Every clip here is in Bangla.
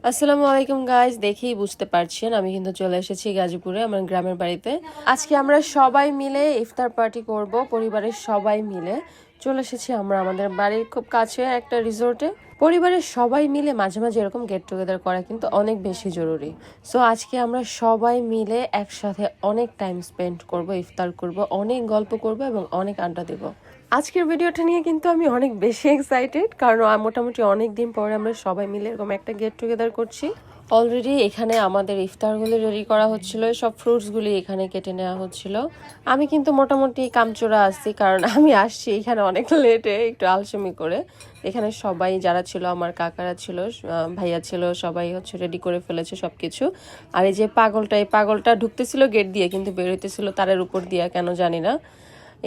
আসসালামু আলাইকুম গাইজ, দেখেই বুঝতে পারছেন আমি কিন্তু চলে এসেছি গাজীপুরে আমার গ্রামের বাড়িতে। আজকে আমরা সবাই মিলে ইফতার পার্টি করব, পরিবারের সবাই মিলে চলে এসেছি আমরা আমাদের বাড়ির খুব কাছে একটা রিসোর্টে। পরিবারের সবাই মিলে মাঝে মাঝে এরকম গেট টুগেদার করা কিন্তু অনেক বেশি জরুরি। সো আজকে আমরা সবাই মিলে একসাথে অনেক টাইম স্পেন্ড করব, ইফতার করব, অনেক গল্প করব এবং অনেক আড্ডা দেব। আজকের ভিডিওটা নিয়ে কিন্তু আমি অনেক বেশি এক্সাইটেড, কারণ মোটামুটি অনেক দিন পরে আমরা সবাই মিলে এরকম একটা গেট টুগেদার করছি। অলরেডি এখানে আমাদের ইফতারগুলি রেডি করা হচ্ছিল, সব ফ্রুটসগুলি এখানে কেটে নেওয়া হচ্ছিল। আমি কিন্তু মোটামুটি কামচোরা আসছি, কারণ আমি আসছি এখানে অনেক লেটে, একটু আলসেমি করে। এখানে সবাই যারা ছিল, আমার কাকারা ছিল, ভাইয়া ছিল, সবাই হচ্ছে রেডি করে ফেলেছে সবকিছু। আর এই যে এই পাগলটা ঢুকতেছিল গেট দিয়ে, কিন্তু বেরোতেছিল তারের উপর দিয়ে, কেন জানি না।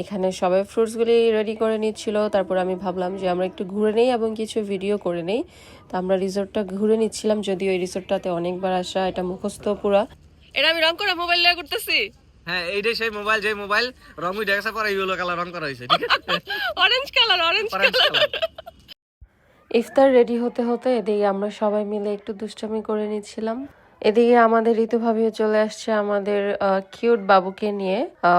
এখানে সবাই ফ্রুটসগুলি রেডি করে নিচ্ছিল। তারপর আমি ভাবলাম যে আমরা একটু ঘুরে নেই এবং কিছু ভিডিও করে নেই। তো আমরা রিসোর্টটা ঘুরে নিচ্ছিলাম, যদিও এই রিসোর্টটাতে অনেকবার আসা, এটা মুখস্থ পুরা। এটা আমি রং করা মোবাইল নিয়ে করতেছি। হ্যাঁ, এইটাই সেই মোবাইল, যে মোবাইল রং উঠে গেছে, পরে ইয়েলো কালার রং করা হয়েছে, ঠিক আছে? Orange colour. ইফতার রেডি হতে হতে এদিকে আমরা সবাই মিলে একটু দুষ্টামি করে নিচ্ছিলাম। এদিকে আমাদের ঋতু ভাবিও চলে আসছে আমাদের কিউট বাবুকে নিয়ে।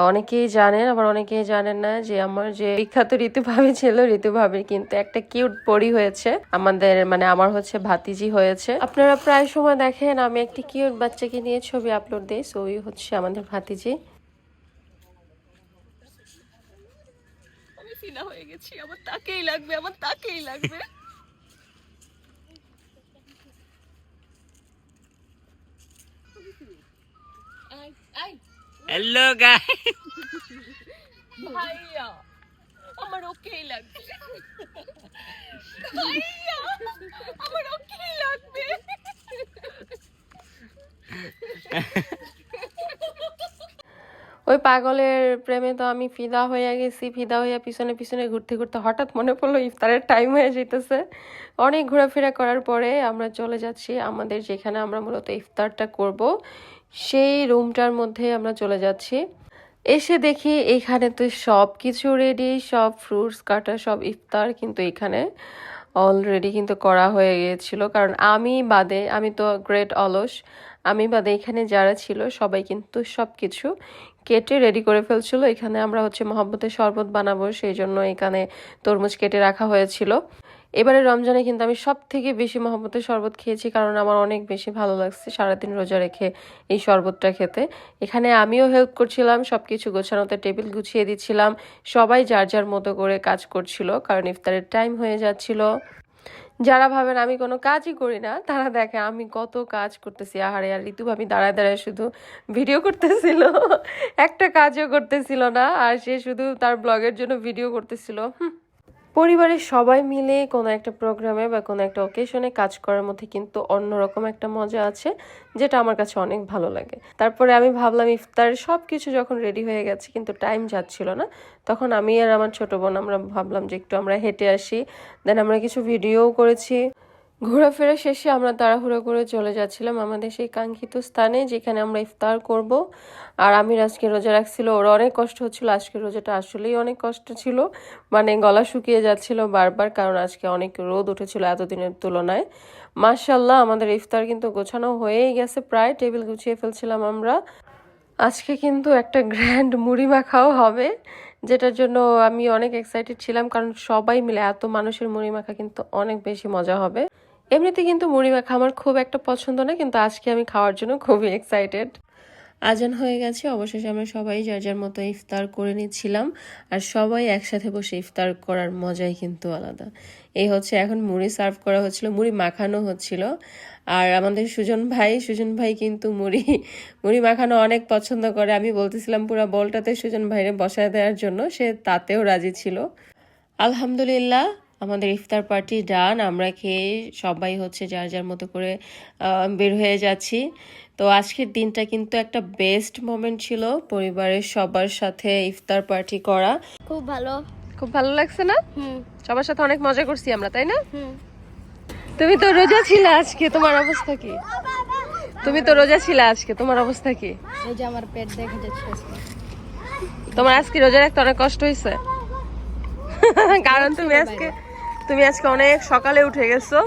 অনেকেই জানেন, আবার অনেকেই জানেন না যে আমার যে বিখ্যাত ঋতু ভাবি ছিল, ঋতু ভাবির কিন্তু একটা কিউট পরি হয়েছে আমাদের, মানে আমার হচ্ছে ভাতিজি হয়েছে। আপনারা প্রায় সময় দেখেন আমি একটি কিউট বাচ্চাকে নিয়ে ছবি আপলোড দিই, সো ওই হচ্ছে আমাদের ভাতিজি। আমি ফিনা হয়ে গেছি, আমার তাকেই লাগবে, আমার তাকেই লাগবে। হ্যালো গাইস, ভাইয়া আমার ওকেই লাগবে, ভাইয়া আমার ওকেই লাগবে। ওই পাগলের প্রেমে তো আমি ফিদা হয়ে গেছি। ফিদা হইয়া পিছনে পিছনে ঘুরতে ঘুরতে হঠাৎ মনে পড়লো ইফতারের টাইম হয়ে যেতেছে। অনেক ঘোরাফেরা করার পরে আমরা চলে যাচ্ছি আমাদের যেখানে আমরা মূলত ইফতারটা করব, সেই রুমটার মধ্যে আমরা চলে যাচ্ছি। এসে দেখি এখানে তো সব কিছু রেডি, সব ফ্রুটস কাটা, সব ইফতার কিন্তু এখানে অলরেডি কিন্তু করা হয়ে গিয়েছিল। কারণ আমি বাদে, আমি তো গ্রেট অলস, আমি বাদে এখানে যারা ছিল সবাই কিন্তু সব কিছু কেটে রেডি করে ফেলছিল। এখানে আমরা হচ্ছে মহব্বতের শরবত বানাবো, সেই জন্য এখানে তরমুজ কেটে রাখা হয়েছিল। এবারে রমজানে কিন্তু আমি সব থেকে বেশি মহব্বতের শরবত খেয়েছি, কারণ আমার অনেক বেশি ভালো লাগছে সারাদিন রোজা রেখে এই শরবতটা খেতে। এখানে আমিও হেল্প করছিলাম, সবকিছু গোছানোতে, টেবিল গুছিয়ে দিচ্ছিলাম। সবাই যার যার মতো করে কাজ করছিল, কারণ ইফতারের টাইম হয়ে যাচ্ছিল। যারা ভাবেন আমি কোনো কাজই করি না, তারা দেখে আমি কত কাজ করতেছি। আহারে, আর ঋতু ভাবি দাঁড়ায় দাঁড়ায় শুধু ভিডিও করতেছিল, একটা কাজও করতেছিল না, আর সে শুধু তার ব্লগের জন্য ভিডিও করতেছিল। পরিবারের সবাই মিলে কোনো একটা প্রোগ্রামে বা কোনো একটা অকেশনে কাজ করার মধ্যে কিন্তু অন্যরকম একটা মজা আছে, যেটা আমার কাছে অনেক ভালো লাগে। তারপরে আমি ভাবলাম ইফতার সব কিছু যখন রেডি হয়ে গেছে কিন্তু টাইম যাচ্ছিল না, তখন আমি আর আমার ছোট বোন আমরা ভাবলাম যে একটু আমরা হেঁটে আসি। দেন আমরা কিছু ভিডিওও করেছি। ঘোরাফেরা শেষে আমরা তাড়াহুড়ো করে চলে যাচ্ছিলাম আমাদের সেই কাঙ্ক্ষিত স্থানে, যেখানে আমরা ইফতার করব। আর আমি আজকে রোজা রাখছিল, ওর অনেক কষ্ট হচ্ছিল। আজকের রোজাটা আসলেই অনেক কষ্ট ছিল, মানে গলা শুকিয়ে যাচ্ছিল বারবার, কারণ আজকে অনেক রোদ উঠেছিল এতদিনের তুলনায়। মাশাআল্লাহ, আমাদের ইফতার কিন্তু গোছানো হয়েই গেছে, প্রায় টেবিল গুছিয়ে ফেলছিলাম আমরা। আজকে কিন্তু একটা গ্র্যান্ড মুড়ি মাখাও হবে, যেটার জন্য আমি অনেক এক্সাইটেড ছিলাম, কারণ সবাই মিলে এত মানুষের মুড়ি মাখা কিন্তু অনেক বেশি মজা হবে। এমনিতে কিন্তু মুড়ি মাখা আমার খুব একটা পছন্দ না, কিন্তু আজকে আমি খাওয়ার জন্য খুবই এক্সাইটেড। আজান হয়ে গেছে, অবশেষে আমরা সবাই যার যার মতো ইফতার করে নিচ্ছিলাম। আর সবাই একসাথে বসে ইফতার করার মজাই কিন্তু আলাদা। এই হচ্ছে এখন মুড়ি সার্ভ করা হচ্ছিল, মুড়ি মাখানো হচ্ছিল। আর আমাদের সুজন ভাই কিন্তু মুড়ি মাখানো অনেক পছন্দ করে। আমি বলতেছিলাম পুরো বলটাতে সুজন ভাইরে বসায় দেওয়ার জন্য, সে তাতেও রাজি ছিল। আলহামদুলিল্লাহ, আমাদের ইফতার পার্টি ডান। আমরা খেয়ে সবাই হচ্ছে যার যার মতো করে বের হয়ে যাচ্ছি। তো আজকের দিনটা কিন্তু একটা বেস্ট মোমেন্ট ছিল, পরিবারের সবার সাথে ইফতার পার্টি করা। খুব ভালো লাগছে না? সবার সাথে অনেক মজা করছি আমরা, তাই না? তুমি তো রোজা ছিলে আজকে, তোমার অবস্থা কি? তোমার অবস্থা কি? এই যে আমার পেট দেখা যাচ্ছে। তোমার আজকে রোজা রাখতে অনেক কষ্ট হয়েছে, কারণ তুমি আজকে অনেক সকালে উঠে গেছো।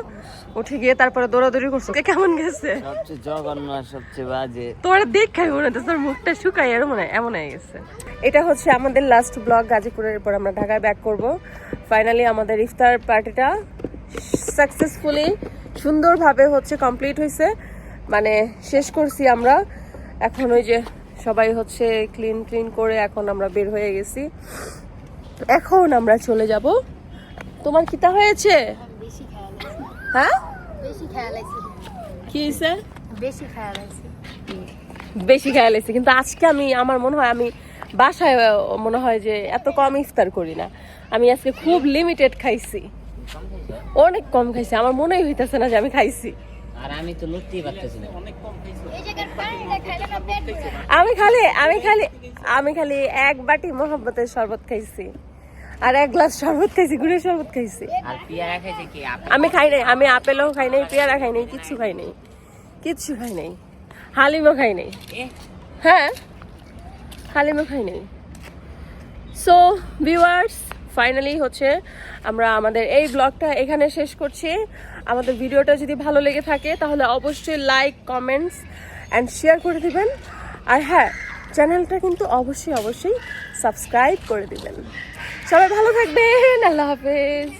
উঠে গিয়ে তারপরে দৌড়াদৌড়ি করছো, কেমন গেছে? সবচেয়ে জঘন্য আর সবচেয়ে বাজে। তোর দেখাই মনে হচ্ছে তোর মুখটা শুকাই আর মনে এমন হয়ে গেছে। এটা হচ্ছে আমাদের লাস্ট ব্লগ গাজীপুরের পর আমরা ঢাকায় ব্যাক করব। ফাইনালি আমাদের ইফতার পার্টিটা সাকসেসফুলি সুন্দরভাবে হচ্ছে কমপ্লিট হয়েছে, মানে শেষ করছি আমরা। এখন ওই যে সবাই হচ্ছে ক্লিন করে এখন আমরা বের হয়ে গেছি। এখন আমরা চলে যাব। তোমার কিতা হয়েছে? বেশি খেয়াল আছে, হ্যাঁ বেশি খেয়াল আছে, কি হয়েছে? বেশি খেয়াল আছে। বেশি খেয়াল এসেছে, কিন্তু আজকে আমার মনে হয় আমি বাসায় মনে হয় যে এত কম ইফতার করি না। আমি আজকে খুব লিমিটেড খাইছি, অনেক কম খাইছি। আমার মনেই হইতেছে না যে আমি খাইছি। আর আমি তো লুটতেই পারতেছি না। এই জায়গার পানিটা খাইলে না পেট ভরে। আমি খালি এক বাটি মোহাম্মতের শরবত খাইছি, আর এক গ্লাস শরবত খাইছি, গুড়ের শরবত খাইছি। আর পিয়ারা খাইছে কি? আমি খাই নাই, আমি আপেলও খাই নাই, পেয়ারা খাই নাই, কিচ্ছু খাই নাই, হালিমও খাই নাই। হ্যাঁ, হালিমও খাই নাই। সো ভিউয়ার্স, ফাইনালি হচ্ছে আমরা আমাদের এই ব্লগটা এখানে শেষ করছি। আমাদের ভিডিওটা যদি ভালো লেগে থাকে তাহলে অবশ্যই লাইক, কমেন্টস অ্যান্ড শেয়ার করে দিবেন। আর হ্যাঁ, চ্যানেলটা কিন্তু অবশ্যই সাবস্ক্রাইব করে দিবেন। সবাই ভালো থাকবেন, আল্লাহ হাফেজ।